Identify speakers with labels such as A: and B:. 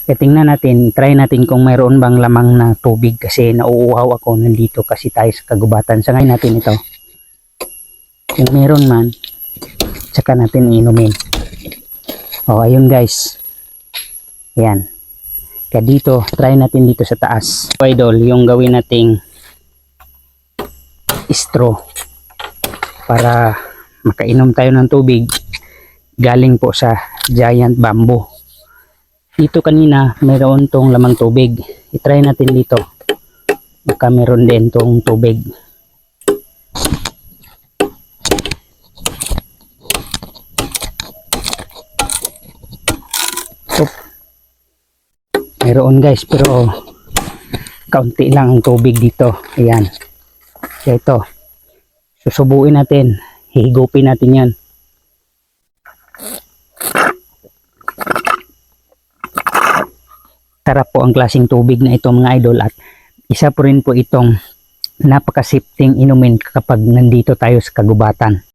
A: Kaya tingnan natin, try natin kung mayroon bang lamang na tubig kasi nauuhaw ako nandito kasi tayo sa kagubatan. Sa ngayon natin ito. Kung meron man, tsaka natin inumin. O, ayun guys. Ayan. Kaya dito, try natin dito sa taas. So, idol, yung gawin nating straw para makainom tayo ng tubig galing po sa giant bamboo. Dito kanina mayroon tong lamang tubig, i-try natin dito, baka meron din tong tubig. So, meron guys, pero kaunti lang ang tubig dito. Ayan, kaya ito susubuin natin, hihigupin natin yan. Sarap po ang klaseng tubig na ito mga idol, at isa po rin po itong napakasipting inumin kapag nandito tayo sa kagubatan.